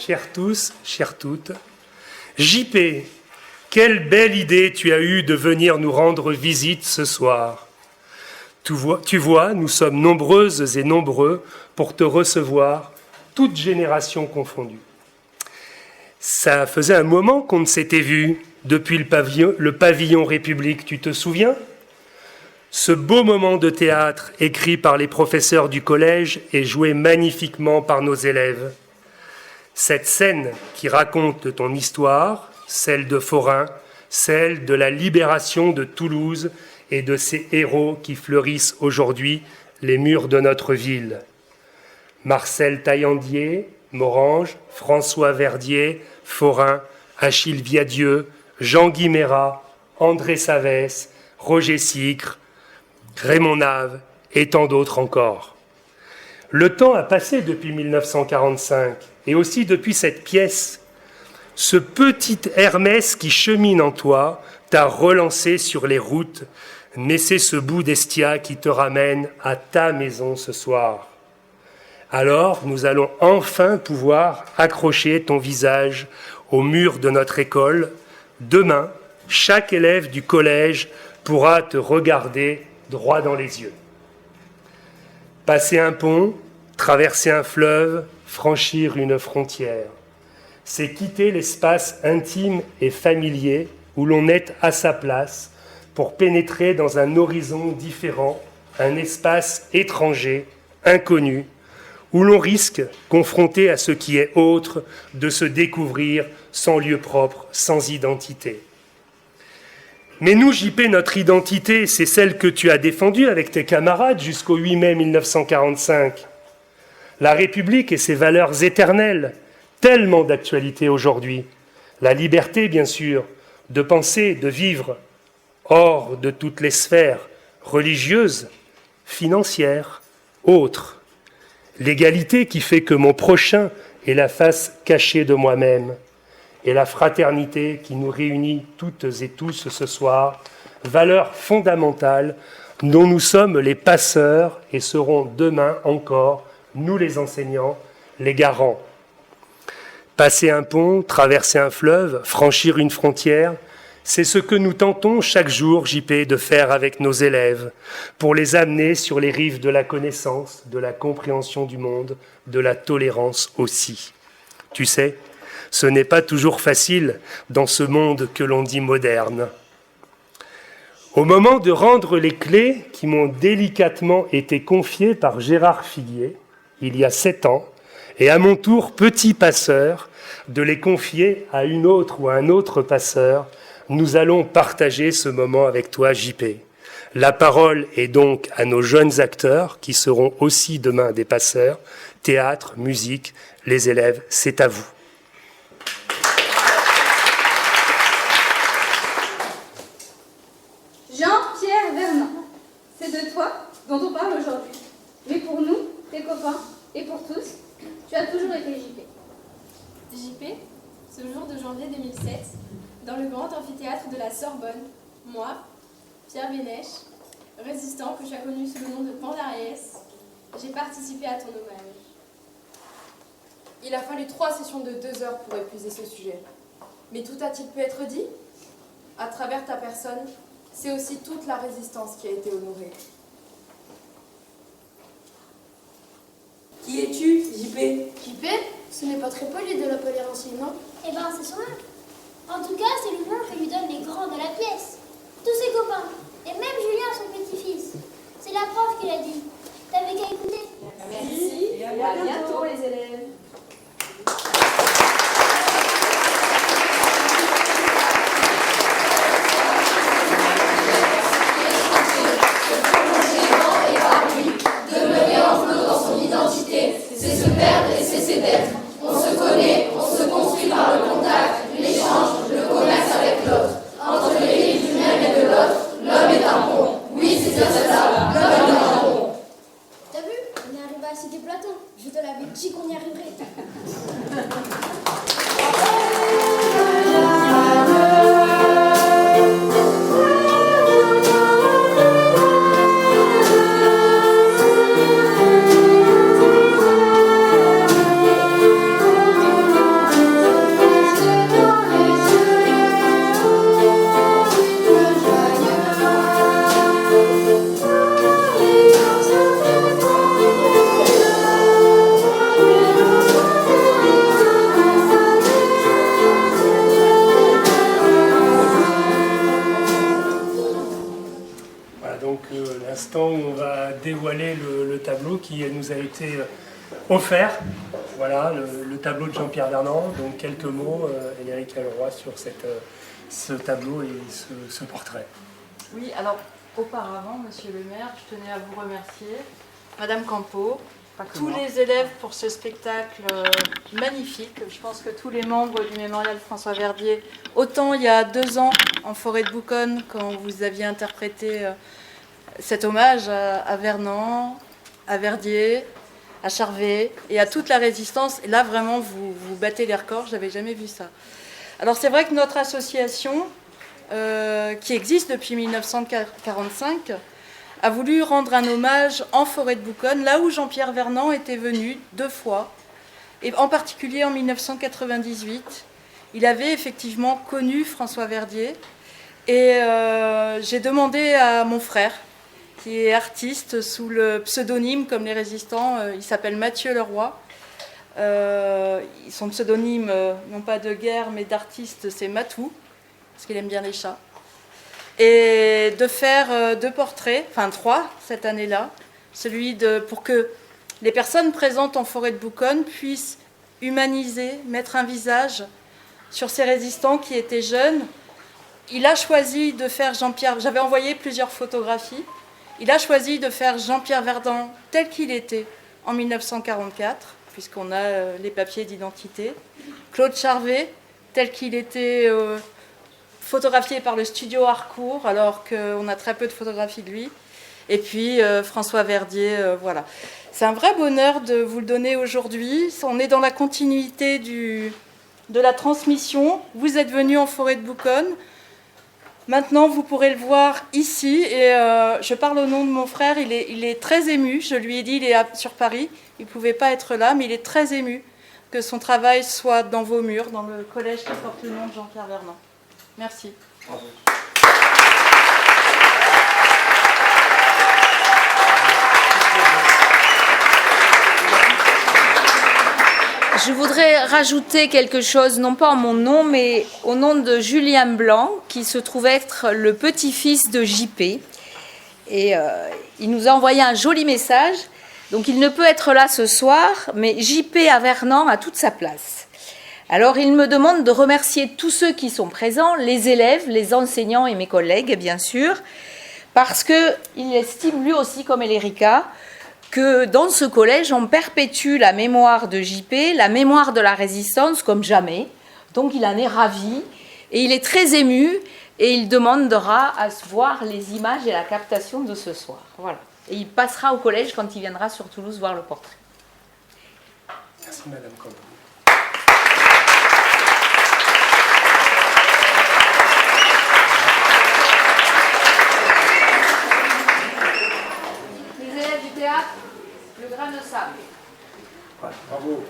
chers tous, chères toutes. JP, quelle belle idée tu as eue de venir nous rendre visite ce soir. Tu vois, nous sommes nombreuses et nombreux pour te recevoir, toutes générations confondues. Ça faisait un moment qu'on ne s'était vu depuis le pavillon République, tu te souviens ? Ce beau moment de théâtre écrit par les professeurs du collège et joué magnifiquement par nos élèves. Cette scène qui raconte ton histoire, celle de Forain, celle de la libération de Toulouse et de ces héros qui fleurissent aujourd'hui les murs de notre ville. Marcel Taillandier, Morange, François Verdier, Forain, Achille Viadieu, Jean Guiméra, André Savès, Roger Sicre, Raymond Nave et tant d'autres encore. Le temps a passé depuis 1945 et aussi depuis cette pièce. Ce petit Hermès qui chemine en toi t'a relancé sur les routes, mais c'est ce bout d'Estia qui te ramène à ta maison ce soir. Alors, nous allons enfin pouvoir accrocher ton visage au mur de notre école. Demain, chaque élève du collège pourra te regarder droit dans les yeux. Passer un pont, traverser un fleuve, franchir une frontière. C'est quitter l'espace intime et familier où l'on est à sa place pour pénétrer dans un horizon différent, un espace étranger, inconnu, où l'on risque, confronté à ce qui est autre, de se découvrir sans lieu propre, sans identité. Mais nous, JP, notre identité, c'est celle que tu as défendue avec tes camarades jusqu'au 8 mai 1945. La République et ses valeurs éternelles, tellement d'actualité aujourd'hui. La liberté, bien sûr, de penser, de vivre, hors de toutes les sphères religieuses, financières, autres. L'égalité qui fait que mon prochain est la face cachée de moi-même. Et la fraternité qui nous réunit toutes et tous ce soir, valeurs fondamentales dont nous sommes les passeurs et serons demain encore, nous les enseignants, les garants. Passer un pont, traverser un fleuve, franchir une frontière, c'est ce que nous tentons chaque jour, JP, de faire avec nos élèves, pour les amener sur les rives de la connaissance, de la compréhension du monde, de la tolérance aussi. Tu sais, ce n'est pas toujours facile dans ce monde que l'on dit moderne. Au moment de rendre les clés qui m'ont délicatement été confiées par Gérard Figuier, il y a 7 ans, et à mon tour, petit passeur, de les confier à une autre ou à un autre passeur, nous allons partager ce moment avec toi, JP. La parole est donc à nos jeunes acteurs, qui seront aussi demain des passeurs, théâtre, musique, les élèves, c'est à vous. Jean-Pierre Vernant, c'est de toi dont on parle aujourd'hui. Mais pour nous, tes copains, et pour tous, tu as toujours été JP. JP, ce jour de janvier 2007, dans le grand amphithéâtre de la Sorbonne, moi, Pierre Bénèche, résistant que tu as connu sous le nom de Pandariès, j'ai participé à ton hommage. Il a fallu 3 sessions de 2 heures pour épuiser ce sujet. Mais tout a-t-il pu être dit ? À travers ta personne, c'est aussi toute la résistance qui a été honorée. Qui es-tu, JP ? JP, ce n'est pas très poli de l'appeler ainsi, non ? Eh ben, c'est son nom. En tout cas, c'est le nom que lui donnent les grands de la pièce. Tous ses copains, et même Julien, son petit-fils. C'est la prof qui l'a dit. T'avais qu'à écouter. Merci, et à bientôt les élèves. C'est se perdre et cesser d'être. On se connaît, on se construit par le contact, l'échange, le commerce avec l'autre. Entre les rives du même et de l'autre, l'homme est un pont. Oui, c'est bien ça, l'homme est un pont. T'as vu, on est arrivé à citer Platon. Je te l'avais dit qu'on y arriverait. l'instant où on va dévoiler le tableau qui nous a été offert. Voilà, le tableau de Jean-Pierre Vernant. Donc quelques mots, Éric Leroy, sur ce tableau et ce portrait. Oui, alors auparavant, Monsieur le maire, je tenais à vous remercier, Madame Campo, tous les élèves pour ce spectacle magnifique. Je pense que tous les membres du Mémorial François Verdier, autant il y a 2 ans en Forêt de Bouconne, quand vous aviez interprété cet hommage à Vernant, à Verdier, à Charvet et à toute la résistance. Et là, vraiment, vous battez les records, je n'avais jamais vu ça. Alors c'est vrai que notre association, qui existe depuis 1945, a voulu rendre un hommage en Forêt de Bouconne, là où Jean-Pierre Vernant était venu 2 fois, et en particulier en 1998. Il avait effectivement connu François Verdier, et j'ai demandé à mon frère, qui est artiste sous le pseudonyme comme les résistants, il s'appelle Mathieu Leroy. Son pseudonyme, non pas de guerre, mais d'artiste, c'est Matou, parce qu'il aime bien les chats. Et de faire 2 portraits, enfin 3 cette année-là, pour que les personnes présentes en Forêt de Bouconne puissent humaniser, mettre un visage sur ces résistants qui étaient jeunes. Il a choisi de faire Jean-Pierre, j'avais envoyé plusieurs photographies, il a choisi de faire Jean-Pierre Vernant tel qu'il était en 1944, puisqu'on a les papiers d'identité, Claude Charvet tel qu'il était photographié par le studio Harcourt, alors qu'on a très peu de photographies de lui. Et puis François Verdier, voilà. C'est un vrai bonheur de vous le donner aujourd'hui. On est dans la continuité de la transmission. Vous êtes venus en Forêt de Bouconne. Maintenant, vous pourrez le voir ici. Et je parle au nom de mon frère. Il est très ému. Je lui ai dit, il est sur Paris. Il ne pouvait pas être là, mais il est très ému que son travail soit dans vos murs, dans le collège qui porte le nom de Jean-Pierre Vernant. Merci. Bravo. Je voudrais rajouter quelque chose, non pas en mon nom, mais au nom de Julien Blanc, qui se trouve être le petit-fils de JP. Et il nous a envoyé un joli message. Donc il ne peut être là ce soir, mais JP à Vernant a toute sa place. Alors, il me demande de remercier tous ceux qui sont présents, les élèves, les enseignants et mes collègues, bien sûr, parce qu'il estime, lui aussi, comme Elérica, que dans ce collège, on perpétue la mémoire de JP, la mémoire de la résistance, comme jamais. Donc, il en est ravi et il est très ému et il demandera à voir les images et la captation de ce soir. Voilà. Et il passera au collège quand il viendra sur Toulouse voir le portrait. Merci, Madame Campo. Le grain de sable. Ouais, bravo.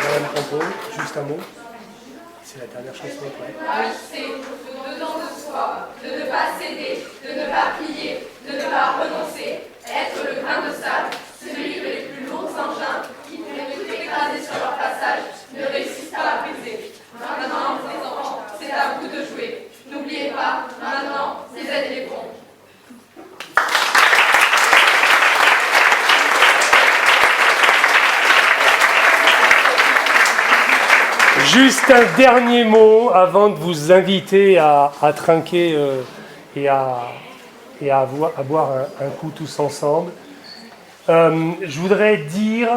Madame Campo, juste un mot. C'est la dernière chanson après. C'est dedans de soi, de ne pas céder, de ne pas plier, de ne pas renoncer, être le grain de sable, celui que les plus lourds engins, qui pourraient tout écraser sur leur passage, ne réussissent pas à briser. Maintenant, les enfants, c'est à vous de jouer. N'oubliez pas, maintenant, les aides les bons. Juste un dernier mot avant de vous inviter à trinquer et à boire un coup tous ensemble. Je voudrais dire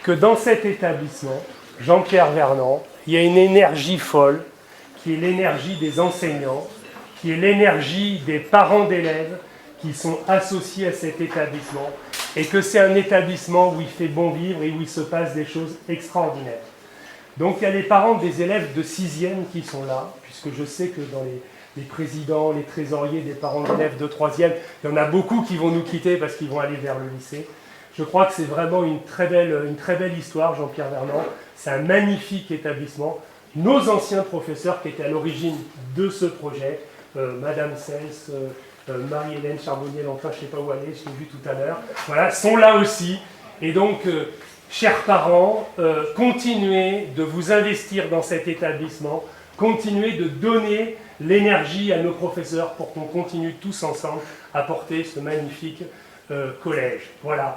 que dans cet établissement, Jean-Pierre Vernant, il y a une énergie folle, qui est l'énergie des enseignants, qui est l'énergie des parents d'élèves qui sont associés à cet établissement, et que c'est un établissement où il fait bon vivre et où il se passe des choses extraordinaires. Donc il y a les parents des élèves de 6e qui sont là, puisque je sais que dans les présidents, les trésoriers des parents d'élèves de 3e, il y en a beaucoup qui vont nous quitter parce qu'ils vont aller vers le lycée. Je crois que c'est vraiment une très belle histoire, Jean-Pierre Vernant. C'est un magnifique établissement. Nos anciens professeurs qui étaient à l'origine de ce projet, Madame Sels, Marie-Hélène Charbonnier-Lantin, je ne sais pas où elle est, je l'ai vu tout à l'heure, voilà, sont là aussi. Et donc, chers parents, continuez de vous investir dans cet établissement, continuez de donner l'énergie à nos professeurs pour qu'on continue tous ensemble à porter ce magnifique collège. Voilà,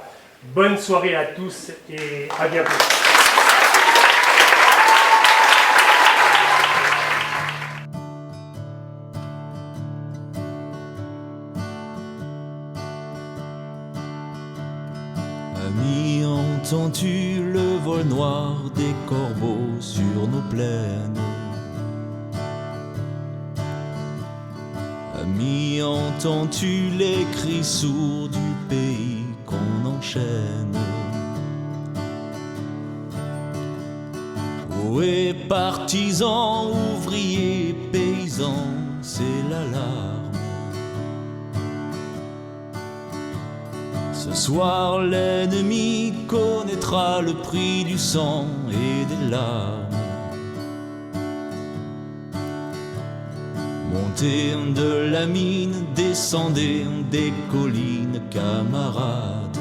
bonne soirée à tous et à bientôt. Ami, entends-tu le vol noir des corbeaux sur nos plaines? Ami, entends-tu les cris sourds du pays qu'on enchaîne? Ohé, partisans, ouvriers, paysans, c'est l'alarme. Ce soir, l'ennemi connaîtra le prix du sang et des larmes. Montez de la mine, descendez des collines, camarades.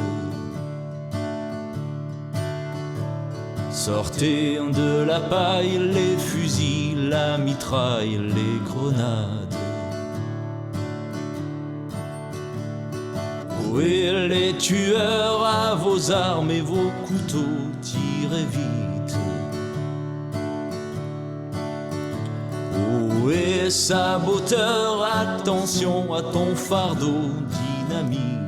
Sortez de la paille, les fusils, la mitraille, les grenades. Où est les tueurs à vos armes et vos couteaux, tirez vite. Où est saboteur, attention à ton fardeau, dynamite.